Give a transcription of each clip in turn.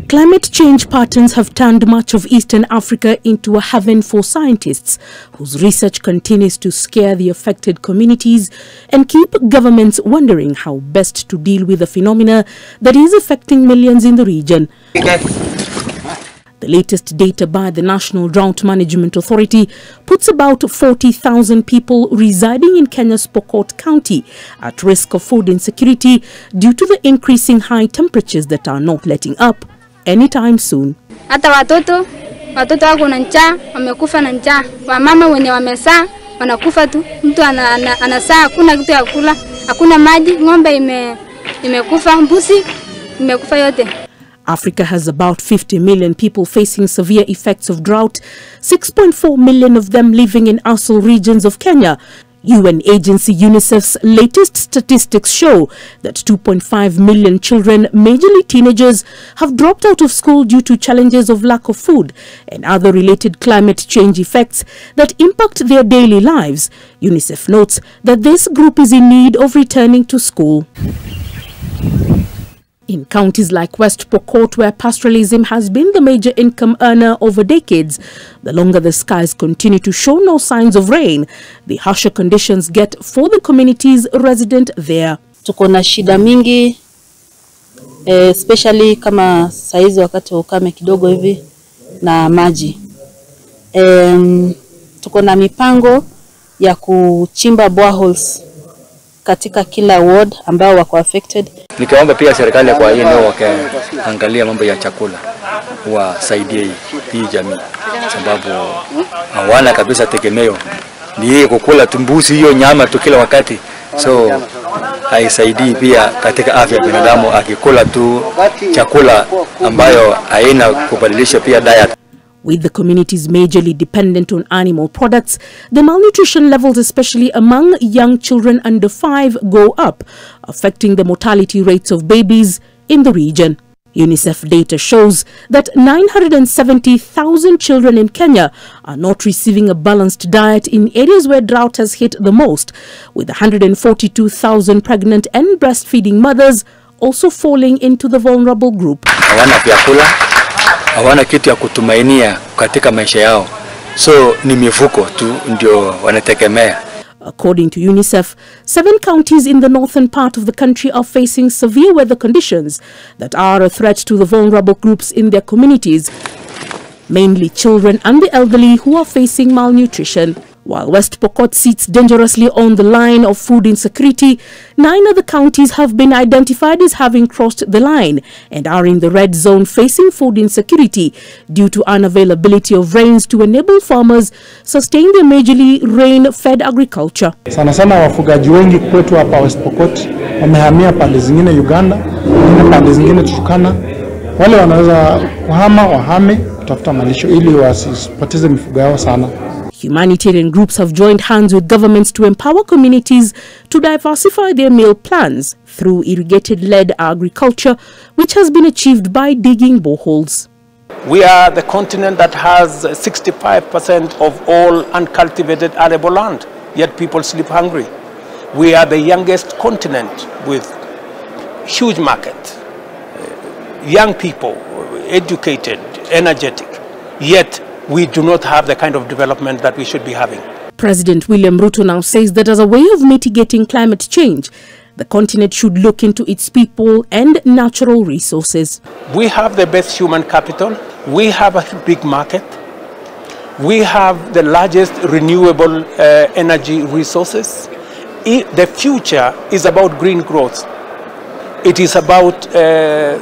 Climate change patterns have turned much of Eastern Africa into a haven for scientists, whose research continues to scare the affected communities and keep governments wondering how best to deal with a phenomena that is affecting millions in the region. The latest data by the National Drought Management Authority puts about 40,000 people residing in Kenya's Pokot County at risk of food insecurity due to the increasing high temperatures that are not letting up anytime soon. Hata watoto wako na njaa, wamekufa na njaa. Wamama wenye wamesaa wanakufa tu. Mtu anasaa, hakuna kitu ya kula, hakuna maji, ng'ombe imekufa, mbuzi imekufa yote. Africa has about 50 million people facing severe effects of drought, 6.4 million of them living in ASAL regions of Kenya. UN agency UNICEF's latest statistics show that 2.5 million children, majorly teenagers, have dropped out of school due to challenges of lack of food and other related climate change effects that impact their daily lives. UNICEF notes that this group is in need of returning to school. In counties like West Pokot, where pastoralism has been the major income earner over decades, the longer the skies continue to show no signs of rain, the harsher conditions get for the communities resident there. Tuko na shida mingi, especially kama saizi wakati wa ukame kidogo hivi na maji. Tuko na mipango ya kuchimba boreholes katika kila ward ambao wako affected. Nikaomba pia serikali kwa hii ndio wakaangalia mambo ya chakula, wasaidie hii jamii, sababu hawana kabisa tegemeo ni kukula tumbuzi hiyo nyama tu kila wakati, so haisaidii pia katika afya ya binadamu akikula tu chakula ambayo haina kubadilisha pia diet. With the communities majorly dependent on animal products, the malnutrition levels, especially among young children under 5, go up, affecting the mortality rates of babies in the region. UNICEF data shows that 970,000 children in Kenya are not receiving a balanced diet in areas where drought has hit the most, with 142,000 pregnant and breastfeeding mothers also falling into the vulnerable group. Hawana kitu ya kutumainia katika maisha yao, so ni mifuko tu ndio wanategemea. According to UNICEF, 7 counties in the northern part of the country are facing severe weather conditions that are a threat to the vulnerable groups in their communities, mainly children and the elderly who are facing malnutrition. While West Pokot sits dangerously on the line of food insecurity, 9 other counties have been identified as having crossed the line and are in the red zone facing food insecurity due to unavailability of rains to enable farmers sustain their majorly rain-fed agriculture. Sana sana wafugaji wengi kwetu hapa West Pokot wamehamia pande zingine Uganda, pande zingine Turkana. Wale wanaweza wahame kutafuta malisho ili wasipoteze mifugo yao sana. Humanitarian groups have joined hands with governments to empower communities to diversify their meal plans through irrigated-led agriculture, which has been achieved by digging boreholes. We are the continent that has 65% of all uncultivated arable land, yet people sleep hungry. We are the youngest continent with huge market, young people, educated, energetic, yet we do not have the kind of development that we should be having. President William Ruto now says that as a way of mitigating climate change, the continent should look into its people and natural resources. We have the best human capital. We have a big market. We have the largest renewable energy resources. The future is about green growth. It is about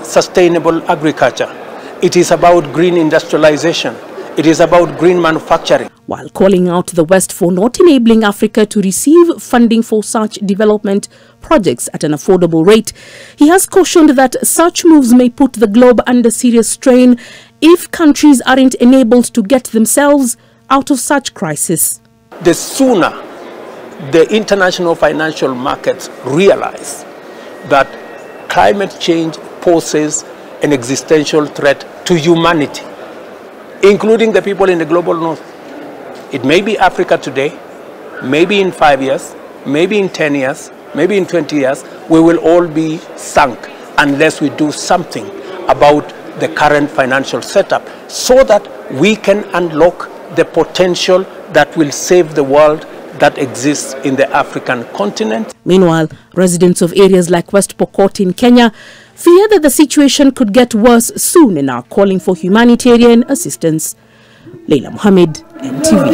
sustainable agriculture. It is about green industrialization. It is about green manufacturing. While calling out the West for not enabling Africa to receive funding for such development projects at an affordable rate, he has cautioned that such moves may put the globe under serious strain if countries aren't enabled to get themselves out of such crisis. The sooner the international financial markets realize that climate change poses an existential threat to humanity, including the people in the global north. It may be Africa today, maybe in 5 years, maybe in 10 years, maybe in 20 years, we will all be sunk unless we do something about the current financial setup so that we can unlock the potential that will save the world that exists in the African continent. Meanwhile, residents of areas like West Pokot in Kenya fear that the situation could get worse soon and are calling for humanitarian assistance. Leila Mohammed, NTV.